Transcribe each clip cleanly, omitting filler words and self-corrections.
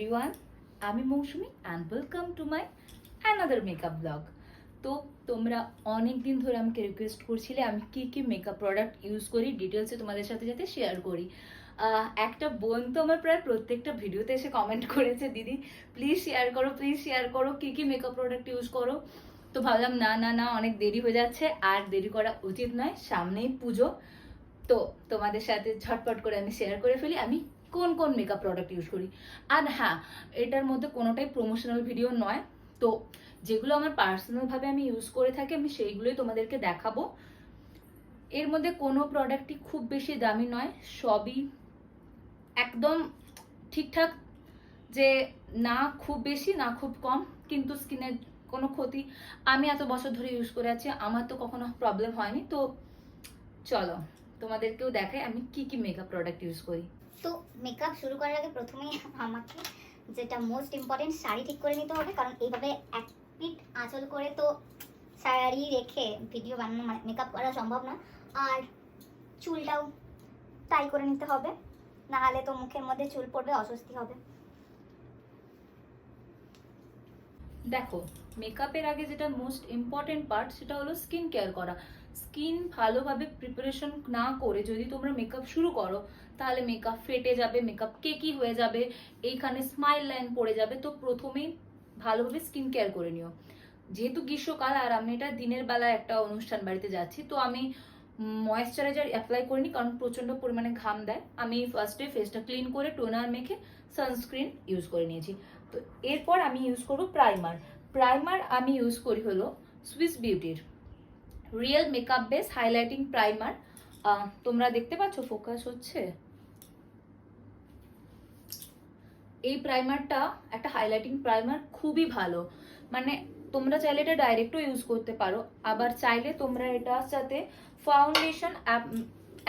Everyone, আমি Moushumi and welcome to my another makeup blog. তো তোমরা অনেক দিন ধরে আমাকে রিকোয়েস্ট করছিলে আমি কি কি মেকআপ প্রোডাক্ট ইউজ করি ডিটেলসে তোমাদের সাথে যাতে শেয়ার করি। একটা বোন তো আমার প্রায় প্রত্যেকটা ভিডিওতে এসে কমেন্ট করেছে, দিদি প্লিজ শেয়ার করো কি কি মেকআপ প্রোডাক্ট ইউজ করো। তো ভাবলাম না না না অনেক দেরি হয়ে যাচ্ছে, আর দেরি করা উচিত নয়, সামনেই পুজো। তো তোমাদের সাথে ঝটপট করে আমি শেয়ার করে ফেলি আমি কোন কোন মেকআপ প্রোডাক্ট ইউজ করি। আর হ্যাঁ, এটার মধ্যে কোনোটাই প্রমোশনাল ভিডিও নয়, তো যেগুলো আমার পার্সোনালভাবে আমি ইউজ করে থাকি আমি সেইগুলোই তোমাদেরকে দেখাবো। এর মধ্যে কোনো প্রোডাক্টই খুব বেশি দামি নয়, সবই একদম ঠিকঠাক, যে না খুব বেশি না খুব কম, কিন্তু স্কিনের কোনো ক্ষতি। আমি এত বছর ধরে ইউজ করে আছি, আমার তো কখনো প্রবলেম হয়নি। তো চলো তোমাদেরকেও দেখাই আমি কি কি মেকআপ প্রোডাক্ট ইউজ করি। তো মেকআপ শুরু করার আগে প্রথমেই আমাকে যেটা মোস্ট ইম্পর্টেন্ট, শাড়ি ঠিক করে নিতে হবে, কারণ এইভাবে এক পিঠ আঁচল করে তো শাড়ি রেখে ভিডিও বানানো মানে মেকআপ করা সম্ভব না। আর চুলটাও টাই করে নিতে হবে, না হলে তো মুখের মধ্যে চুল পড়বে, অস্বস্তি হবে। দেখো, মেকআপের আগে যেটা মোস্ট ইম্পর্টেন্ট পার্ট সেটা হলো স্কিন কেয়ার করা। স্কিন ভালোভাবে প্রিপারেশন না করে যদি তোমরা মেকআপ শুরু করো তাহলে মেকআপ ফেটে যাবে, মেকআপ কেকি হয়ে যাবে, এইখানে স্মাইল লাইন পড়ে যাবে। তো প্রথমেই ভালোভাবে স্কিন কেয়ার করে নিও। যেহেতু গ্রীষ্মকাল আর আমি এটা দিনের বেলায় একটা অনুষ্ঠান বাড়িতে যাচ্ছি, তো আমি ময়েশ্চারাইজার অ্যাপ্লাই করিনি কারণ প্রচন্ড পরিমাণে ঘাম দেয়। আমি ফার্স্টে ফেসটা ক্লিন করে টোনার মেখে সানস্ক্রিন ইউজ করে নিয়েছি। তো এরপর আমি ইউজ করব প্রাইমার আমি ইউজ করি হলো সুইস বিউটির real makeup base highlighting primer. তোমরা দেখতে পাচ্ছ ফোকাস হচ্ছে? এই প্রাইমারটা একটা হাইলাইটিং প্রাইমার, খুবই ভালো। মানে তোমরা চাইলে এটা ডাইরেক্টও ইউজ করতে পারো, আবার চাইলে তোমরা এটার সাথে ফাউন্ডেশন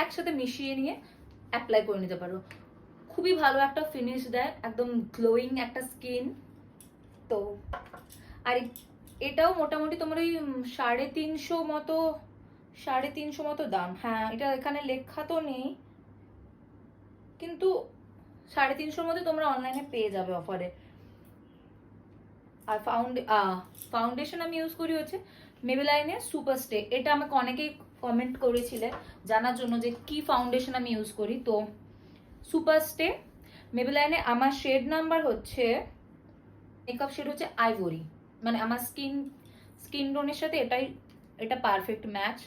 একসাথে মিশিয়ে নিয়ে অ্যাপ্লাই করে নিতে পারো। খুবই ভালো একটা ফিনিশ দেয়, একদম গ্লোয়িং একটা স্কিন। তো আর এটাও মোটামুটি তোমার ওই 350 মতো দাম। হ্যাঁ, এটা এখানে লেখা তো নেই, কিন্তু 350 মধ্যে তোমরা অনলাইনে পেয়ে যাবে অফারে। আর ফাউন্ডেশন আমি ইউজ করি হচ্ছে মেবেলাইনের সুপার স্টে। এটা আমাকে অনেকেই কমেন্ট করেছিলে জানার জন্য যে কি ফাউন্ডেশন আমি ইউজ করি। তো সুপার স্টে মেবেলাইনে আমার শেড নাম্বার হচ্ছে, মেকআপ শেড হচ্ছে আইভরি। মানে আমার স্কিন টোনের সাথে এটা পারফেক্ট ম্যাচ।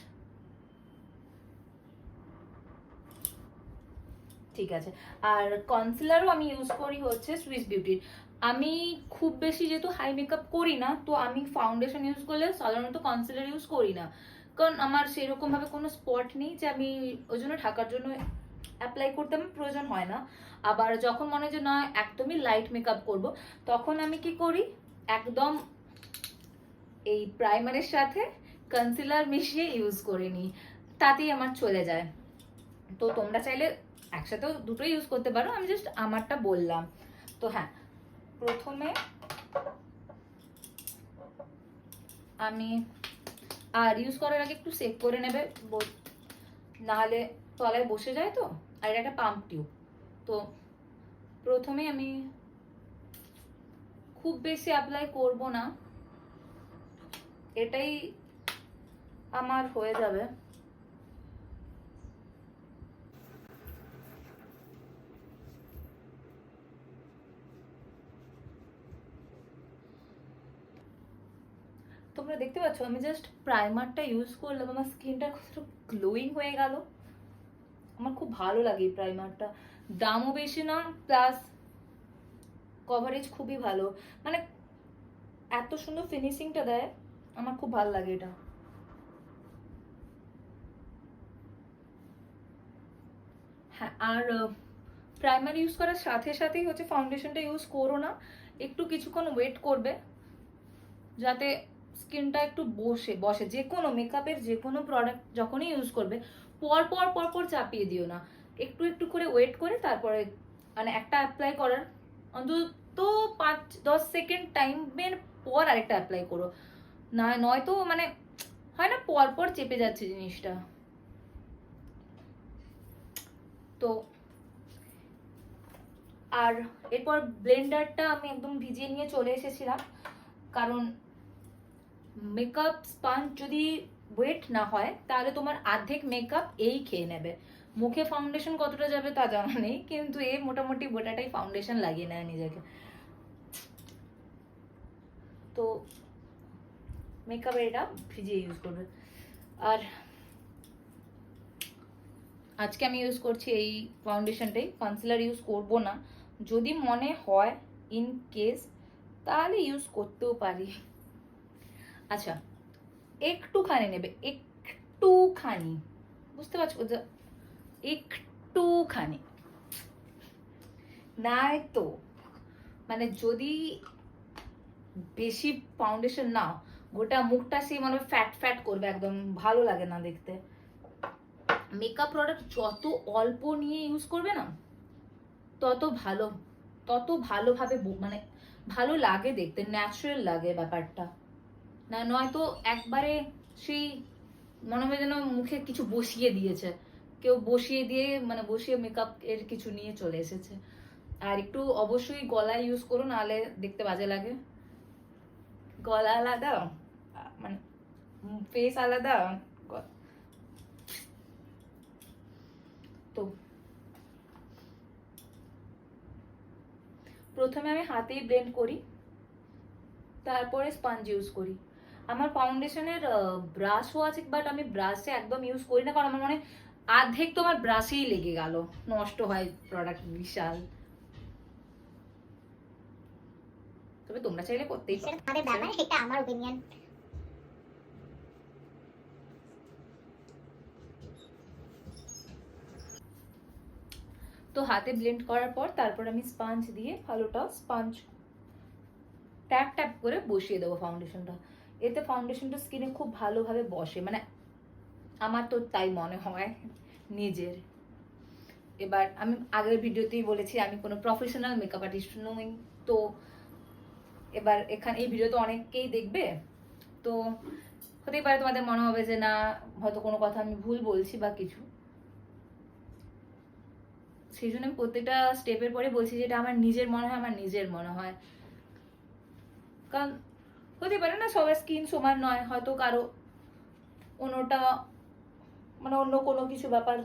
ঠিক আছে। আর কনসিলারও আমি ইউজ করি হচ্ছে সুইস বিউটির। আমি খুব বেশি যেহেতু হাই মেকআপ করি না, তো আমি ফাউন্ডেশন ইউজ করলে সাধারণত কনসিলার ইউজ করি না, কারণ আমার সেরকম ভাবে কোনো স্পট নেই যে আমি ওই জন্য ঢাকার জন্য অ্যাপ্লাই করতে আমার প্রয়োজন হয় না। আবার যখন মনে হয় যে না একদমই লাইট মেকআপ করব, তখন আমি কি করি, একদম এই প্রাইমারের সাথে কনসিলার মিশিয়ে ইউজ করে নিই, তাতেই আমার চলে যায়। তো তোমরা চাইলে একসাথেও দুটো ইউজ করতে পারো, আমি জাস্ট আমারটা বললাম। তো হ্যাঁ, প্রথমে আমি আর ইউজ করার আগে একটু চেক করে নেবে, নাহলে তলায় বসে যায়। তো আর এটা একটা পাম্প টিউব, তো প্রথমে আমি খুব বেশি অ্যাপ্লাই করব না, এটাই আমার হয়ে যাবে। তোমরা দেখতে পাচ্ছ আমি জাস্ট প্রাইমারটা ইউজ করলাম, আমার স্কিনটা কতটা গ্লোয়িং হয়ে গেল। আমার খুব ভালো লাগে এই প্রাইমারটা, দামও বেশি না, প্লাস কভারেজ খুবই ভালো। মানে এত সুন্দর ফিনিশিংটা দেয়, আমার খুব ভালো লাগে এটা। হ্যাঁ, আর প্রাইমার ইউজ করার সাথে সাথেই হচ্ছে ফাউন্ডেশনটা ইউজ করো না, একটু কিছুক্ষণ ওয়েট করবে যাতে স্কিনটা একটু বসে। যে কোনো মেকআপের যে কোনো প্রোডাক্ট যখনই ইউজ করবে পর পর চাপিয়ে দিও না, একটু একটু করে ওয়েট করে তারপরে মানে একটা অ্যাপ্লাই করার অন্তত 5-10 সেকেন্ড টাইমের পর আরেকটা অ্যাপ্লাই করো, না নয়তো মানে হয় না পর পর চেপে যাচ্ছে জিনিসটা। তো আর এরপর ব্লেন্ডারটা আমি একদম ভিজিয়ে নিয়ে চলে এসেছিলাম, কারণ মেকআপ স্পঞ্জ যদি ওয়েট না হয় তাহলে তোমার অর্ধেক মেকআপ এই খেয়ে নেবে। মুখে ফাউন্ডেশন কতটা যাবে তা জানা নেই, কিন্তু এ মোটামুটি গোটাটাই ফাউন্ডেশন লাগিয়ে নেয় নিজেকে। তো মেকআপের এটা ভিজিয়ে ইউজ করবে। আর আজকে আমি ইউজ করছি এই ফাউন্ডেশনটাই, কনসিলার ইউজ করব না, যদি মনে হয় ইন কেস তাহলে ইউজ করতেও পারি। আচ্ছা, একটুখানি নেবে, একটুখানি, বুঝতে পারছো, একটুখানি, নাই তো মানে যদি বেশি ফাউন্ডেশন নাও গোটা মুখটা সেই মানে ফ্যাট ফ্যাট করবে, একদম ভালো লাগে না দেখতে। মেকআপ প্রোডাক্ট যত অল্প নিয়ে ইউজ করবে না তত ভালো, তত ভালোভাবে মানে ভালো লাগে দেখতে, ন্যাচারাল লাগে ব্যাপারটা। না নয়তো একবারে সেই মনে হয় যেন মুখে কিছু বসিয়ে দিয়েছে, কেউ বসিয়ে দিয়ে মানে বসিয়ে মেকআপ এর কিছু নিয়ে চলে এসেছে। আর একটু অবশ্যই গলায় ইউজ করো, নাহলে দেখতে বাজে লাগে। গলা আলাদা মানে ফেস আলাদা। তো প্রথমে আমি হাতেই ব্লেন্ড করি, তারপরে স্পঞ্জ ইউজ করি। আমার ফাউন্ডেশনের ব্রাশও আছে, বাট আমি ব্রাশে একদম ইউজ করি না, কারণ আমার মনে অর্ধেক তো আমার ব্রাশেই লেগে গেল, নষ্ট হয় প্রোডাক্ট বিশাল। তবে তোমরা চাইলে করতেই পারো, আমাদের ব্যাপার, এটা আমার ওপিনিয়ন। তো হাতে ব্লেন্ড করার পর তারপর আমি স্পঞ্জ দিয়ে ভালোটা স্পঞ্জ ট্যাপ ট্যাপ করে বসিয়ে দেবো ফাউন্ডেশনটা। এতে ফাউন্ডেশনটা স্কিনে খুব ভালোভাবে বসে, মানে আমার তো তাই মনে হয় নিজের। এবার আমি আগের ভিডিওতেই বলেছি আমি কোনো প্রফেশনাল মেকআপ আর্টিস্ট নই, তো এবার এখানে এই ভিডিও তো অনেকেই দেখবে, তো হতেই পারে তোমাদের মনে হবে যে না হয়তো কোনো কথা আমি ভুল বলছি বা কিছু, সেই জন্য আমি প্রত্যেকটা স্টেপের পরে বলছি যেটা আমার নিজের মনে হয়, আমার নিজের মনে হয়। কারণ হতে পারে না সবার স্কিন সমান নয়, হয়তো কারো অন্যটা মানে অন্য কোনো কিছু ব্যাপার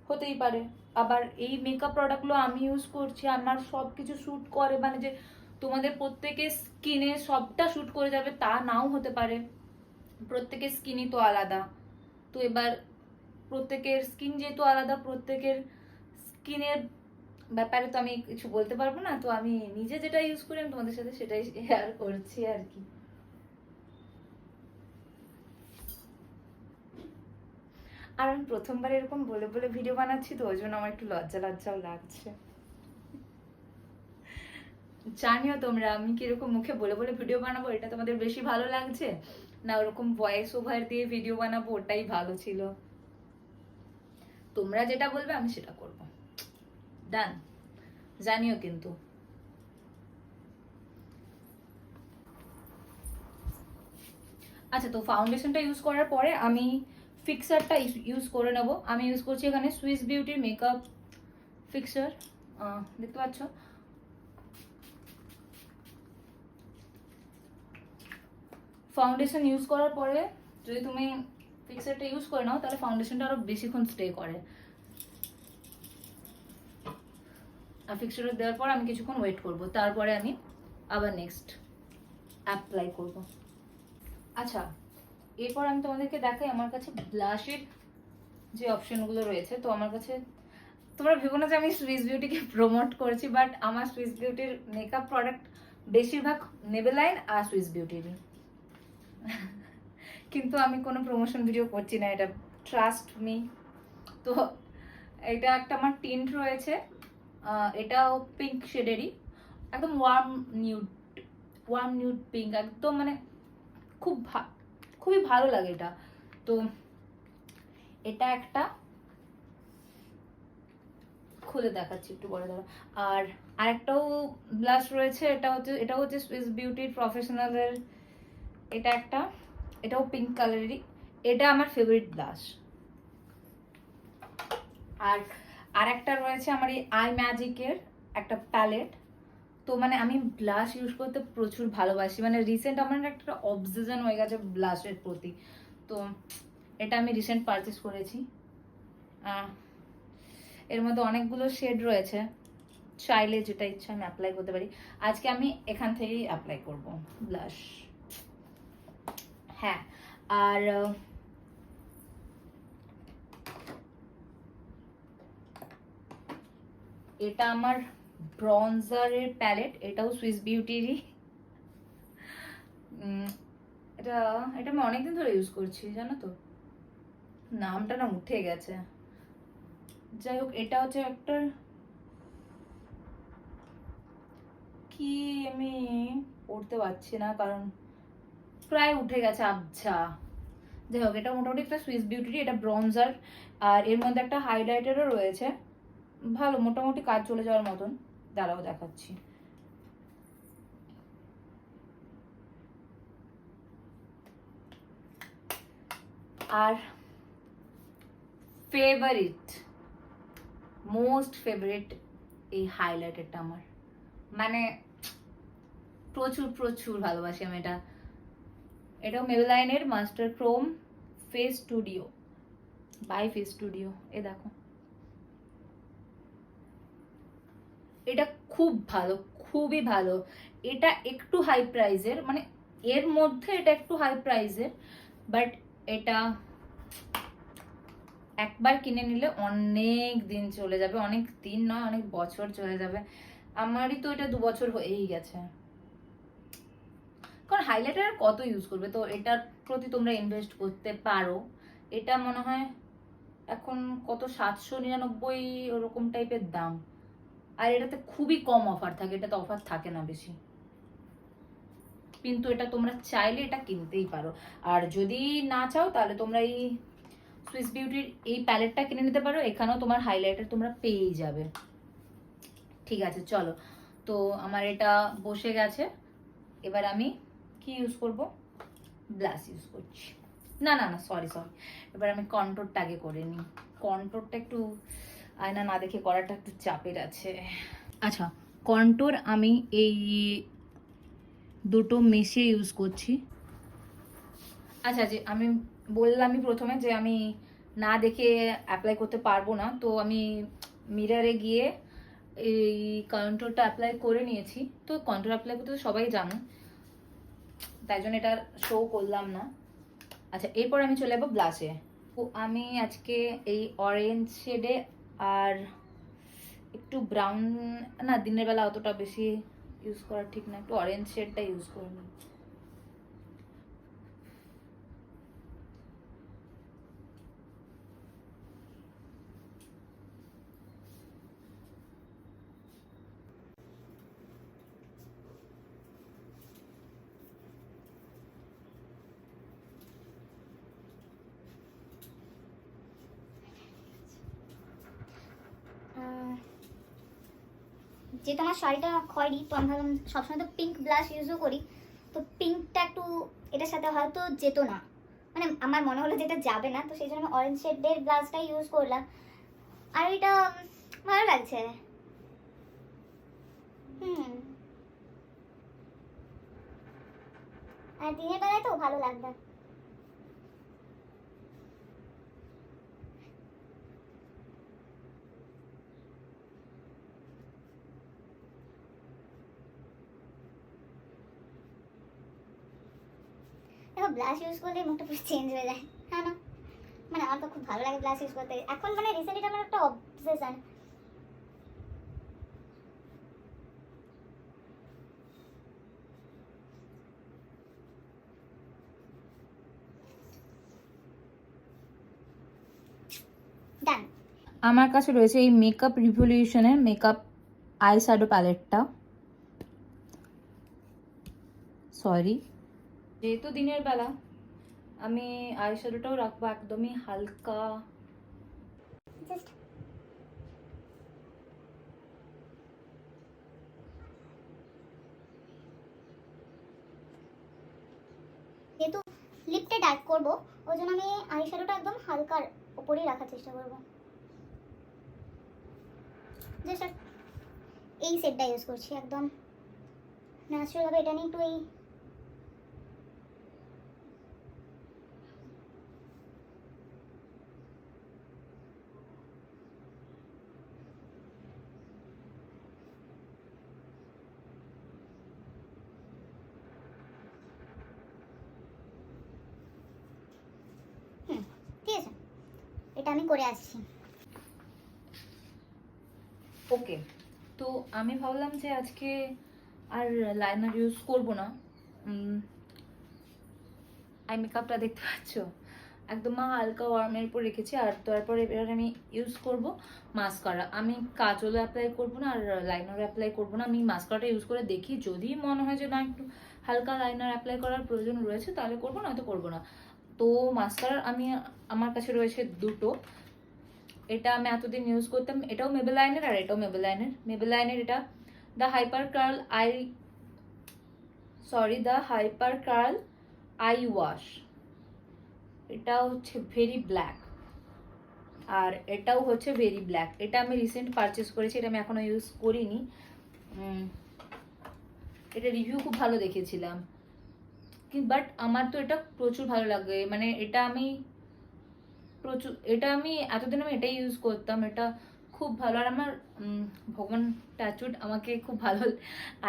হতেই পারে। আবার এই মেকআপ প্রোডাক্টগুলো আমি ইউজ করছি, আমার সব কিছু শ্যুট করে, মানে যে তোমাদের প্রত্যেকের স্কিনে সবটা শ্যুট করে যাবে তা নাও হতে পারে, প্রত্যেকের স্কিনই তো আলাদা। তো এবার প্রত্যেকের স্কিন যেহেতু আলাদা, প্রত্যেকের স্কিনের ব্যাপারে তো আমি কিছু বলতে পারবো না, তো আমি নিজে যেটা ইউজ করি আমি তোমাদের সাথে সেটাই শেয়ার করছি আর কি। আর আমি প্রথমবার এরকম বলে বলে ভিডিও বানাচ্ছি, তো ওই জন্য আমার একটু লজ্জা লজ্জাও লাগছে। জানিও তোমরা আমি কিরকম মুখে বলে বলে ভিডিও বানাবো, এটা তোমাদের বেশি ভালো লাগছে না ওরকম ভয়েস ওভার দিয়ে ভিডিও বানাবো ওটাই ভালো ছিল? তোমরা যেটা বলবে আমি সেটা করব, ডান? জানিও কিন্তু। আচ্ছা, তো ফাউন্ডেশনটা ইউজ করার পরে আমি ফিক্সারটা ইউজ করে নেব। আমি ইউজ করছি এখানে সুইস বিউটির মেকআপ ফিক্সার, দেখতে পাচ্ছ। ফাউন্ডেশন ইউজ করার পরে যদি তুমি ফিক্সারটা ইউজ করে নাও তাহলে ফাউন্ডেশনটা আরো বেশিক্ষণ স্টে করে। আর ফিক্সারটা দেওয়ার পর আমি কিছুক্ষণ ওয়েট করব, তারপরে আমি আবার নেক্সট অ্যাপ্লাই করব। আচ্ছা, এরপর আমি তোমাদেরকে দেখাই আমার কাছে ব্লাশের যে অপশনগুলো রয়েছে। তো আমার কাছে তোমরা ভেবো না যে আমি সুইস বিউটিকে প্রমোট করছি, বাট আমার সুইস বিউটির মেকআপ প্রোডাক্ট বেশিরভাগ মেবেলাইন আর সুইস বিউটির, কিন্তু আমি কোনো প্রমোশন ভিডিও করছি না, এটা ট্রাস্ট মি। তো এটা একটা আমার টিন্ট রয়েছে, এটাও পিঙ্ক শেডেরই, একদম ওয়ার্ম নিউড পিঙ্ক, একদম মানে খুবই ভালো লাগে এটা। তো এটা একটা খুলে দেখাচ্ছি, একটু বড় ধরো। আর আরেকটাও ব্লাশ রয়েছে, এটা হচ্ছে সুইস বিউটির প্রফেশনালের, এটা একটা, এটাও পিঙ্ক কালারেরই, এটা আমার ফেভারিট ব্লাশ। আর আরেকটা রয়েছে আমার এই আই ম্যাজিকের একটা প্যালেট। তো মানে আমি ব্লাশ ইউজ করতে প্রচুর ভালোবাসি, মানে রিসেন্ট আমার একটা অবসেশন হয়ে গেছে ব্লাশের প্রতি। তো এটা আমি রিসেন্ট পারচেস করেছি। এর মধ্যে অনেকগুলো শেড রয়েছে, চাইলে যেটা ইচ্ছা আমি অ্যাপ্লাই করতে পারি। আজকে আমি এখান থেকেই অ্যাপ্লাই করব ব্লাশ। হ্যাঁ, আর এটা আমার ব্রঞ্জারের প্যালেট, এটাও সুইস বিউটিরই। এটা এটা আমি অনেকদিন ধরে ইউজ করছি, জানো তো, নামটা না উঠে গেছে। যাই হোক, এটা হচ্ছে একটা কি, আমি পড়তে পারছি না কারণ প্রায় উঠে গেছে, আবছা। যাই হোক, এটা মোটামুটি একটা সুইস বিউটিরই, এটা ব্রঞ্জার, আর এর মধ্যে একটা হাইলাইটারও রয়েছে, ভালো, মোটামুটি কাজ চলে যাওয়ার মতন। দাঁড়াও দেখাচ্ছি। আর ফেভারিট, মোস্ট ফেভারিট এই হাইলাইটারটা আমার, মানে প্রচুর প্রচুর ভালোবাসি আমি এটা। এটাও মেবেলাইনের master chrome face studio by face studio. এ দেখো, এটা খুব ভালো, খুবই ভালো। এটা একটু হাই প্রাইজের, মানে এর মধ্যে এটা একটু হাই প্রাইজের, বাট এটা একবার কিনে নিলে অনেক দিন চলে যাবে, অনেক দিন নয় অনেক বছর চলে যাবে। আমারই তো এটা 2 বছর হয়েই গেছে, কারণ হাইলাইটার কত ইউজ করবে, তো এটার প্রতি তোমরা ইনভেস্ট করতে পারো। এটা মনে হয় এখন কত 799 ওরকম টাইপের দাম, আর এটাতে খুবই কম অফার থাকে, এটাতে অফার থাকে না বেশি, কিন্তু এটা তোমরা চাইলে এটা কিনতেই পারো। আর যদি না চাও তাহলে তোমরা এই সুইস বিউটির এই প্যালেটটা কিনে নিতে পারো, এখানেও তোমার হাইলাইটার তোমরা পেয়েই যাবে। ঠিক আছে, চলো। তো আমার এটা বসে গেছে, এবার আমি কি ইউজ করব, ব্লাশ ইউজ করছি। না না না, সরি সরি, এবার আমি কন্ট্রোরটা আগে করে নিই। কন্ট্রোরটা একটু আয়না না দেখে করাটা একটু চাপের আছে। আচ্ছা, কন্ট্রোর আমি এই দুটো মিশিয়ে ইউজ করছি। আচ্ছা, যে আমি বললামই প্রথমে যে আমি না দেখে অ্যাপ্লাই করতে পারবো না, তো আমি মিররে গিয়ে এই কন্ট্রোরটা অ্যাপ্লাই করে নিয়েছি। তো কন্ট্রোর অ্যাপ্লাই করতে তো সবাই জানো, তাই জন্য এটা শো করলাম না। আচ্ছা, এরপর আমি চলে যাবো ব্লাশে। তো আমি আজকে এই অরেঞ্জ শেডে আর একটু ব্রাউন, না দিনের বেলা অতটা বেশি ইউজ করা ঠিক না, একটু অরেঞ্জ শেডটা ইউজ করে নিই। যেহেতু আমার শাড়িটা খয়েরি, তো আমি ভাবলাম সবসময় তো পিঙ্ক ব্লাশ ইউজও করি, তো পিঙ্কটা একটু এটার সাথে হয়তো যেত না, মানে আমার মনে হলো যেটা যাবে না, তো সেই জন্য আমি অরেঞ্জ শেডের ব্লাশটাই ইউজ করলাম। আর এটা ভালো লাগছে। আর দিনের বেলায় তো ভালো লাগবে। দেখো, ব্লাশ ইউজ করলে মুখটা পুরো চেঞ্জ হয়ে যায়, হ্যাঁ না? মানে আমার তো খুব ভালো লাগে ব্লাশ ইউজ করতে, এখন মানে রিসেন্টলি এটা আমার একটা অবসেশন। ডান। আমার কাছে রয়েছে এই মেকআপ রিভলিউশনের মেকআপ আই শ্যাডো প্যালেটটা। সরি, যেহেতু দিনের বেলা আমি আই শ্যাডোটাও রাখবো একদমই হালকা। জাস্ট যেহেতু লিপটা ডার্ক করবো, ওই জন্য আমি আই শ্যাডোটা একদম হালকার উপরেই রাখার চেষ্টা করবো। জাস্ট এই সেটটা ইউজ করছি, একদম ন্যাচারাল হবে। এটা নিয়ে একটু এই ঠিক আছে, এটা আমি করে আসছি। ওকে, তো আমি ভাবলাম যে আজকে আর লাইনার ইউজ করব না। আই মেকআপটা দেখতে পাচ্ছ একদম হালকা ওয়ার্মের উপর রেখেছি, আর তারপরে এবার আমি ইউজ করব মাস্কারা। আমি কাজলও অ্যাপ্লাই করব না আর লাইনারও অ্যাপ্লাই করব না। আমি মাস্কারাটা ইউজ করে দেখি, যদি মনে হয় যে না একটু হালকা লাইনার অ্যাপ্লাই করার প্রয়োজন রয়েছে তাহলে করবো, নয়তো করবো না। তো মাস্কারা আমার কাছে রয়েছে দুটো। এটা আমি এতদিন ইউজ করতাম, এটাও মেবেলাইনের আর এটাও মেবেলাইনের এটা the hyper curl eye wash. এটা হচ্ছে ভেরি ব্ল্যাক, আর এটাও হচ্ছে ভেরি ব্ল্যাক। এটা আমি রিসেন্ট পারচেস করেছি, এটা আমি এখনো ইউজ করিনি। এটা রিভিউ খুব ভালো দেখেছিলাম, বাট আমার তো এটা প্রচুর ভালো লাগে। মানে এটা আমি এতদিন আমি এটাই ইউজ করতাম, এটা খুব ভালো। আর আমার ভগবান টাচউড আমাকে খুব ভালো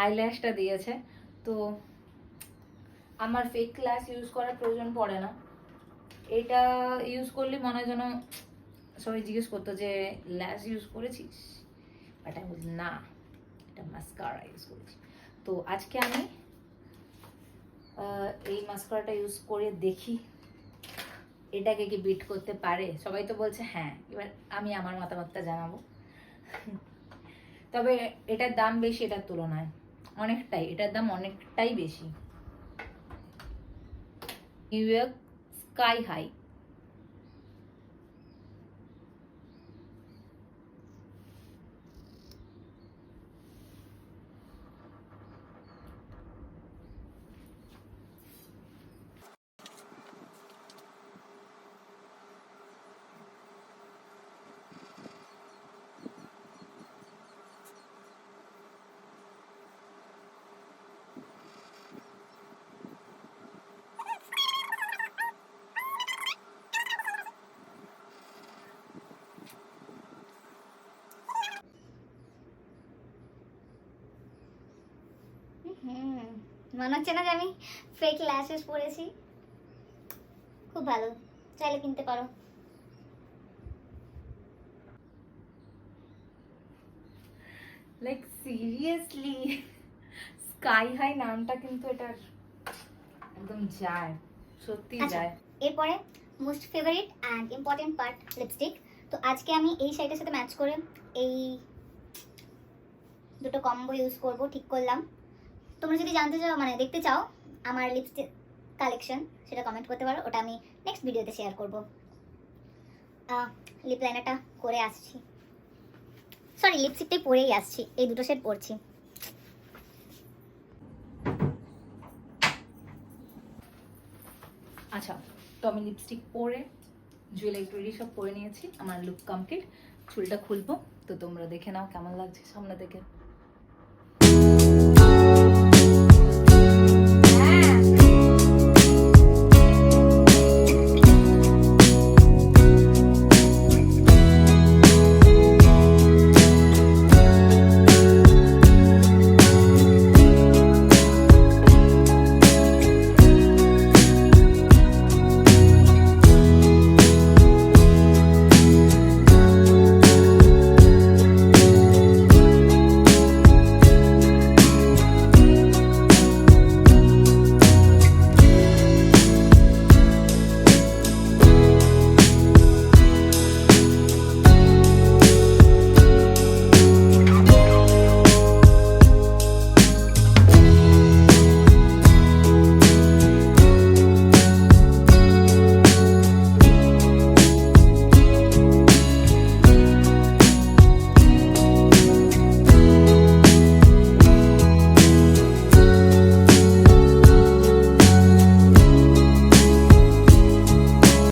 আইল্যাশটা দিয়েছে, তো আমার ফেক ল্যাশ ইউজ করার প্রয়োজন পড়ে না। এটা ইউজ করলে মনে হয় যেন সবাই জিজ্ঞেস করতো যে ল্যাশ ইউজ করেছিস, বাট আমি বলি না, এটা মাস্কারা ইউজ করেছি। তো আজকে আমি এই মাস্কারাটা ইউজ করে দেখি এটাকে কি বিট করতে পারে। সবাই তো বলছে হ্যাঁ, এবার আমি আমার মতামতটা জানাবো। তবে এটার দাম বেশি এটার তুলনায়, এটার দাম অনেকটাই বেশি। New York sky high. মনে হচ্ছে না যে আমি ফেক ল্যাশেস পরেছি। খুব ভালো, চাইলে কিনতে পারো। লাইক সিরিয়াসলি স্কাই হাই নামটা কিন্তু এটার একদম যায়, সত্যি যায়। এরপরে most favourite and important part, lipstick. তো আজকে আমি এই শাড়িটার সাথে ম্যাচ করে এই দুটো কম্বো ইউজ করব, ঠিক করলাম। তোমরা যদি জানতে চাও, মানে দেখতে চাও আমার লিপস্টিক কালেকশন, সেটা কমেন্ট করতে পারো, ওটা আমি নেক্সট ভিডিওতে শেয়ার করব। লিপ লাইনারটা করে আসছি, সরি লিপস্টিকটাই পরেই আসছি, এই দুটো সেট পরছি। আচ্ছা, তো আমি লিপস্টিক পরে জুয়েলারি সব পরে নিয়েছি, আমার লুক কমপ্লিট। চুলটা খুলবো, তো তোমরা দেখে নাও কেমন লাগছে সামনে থেকে।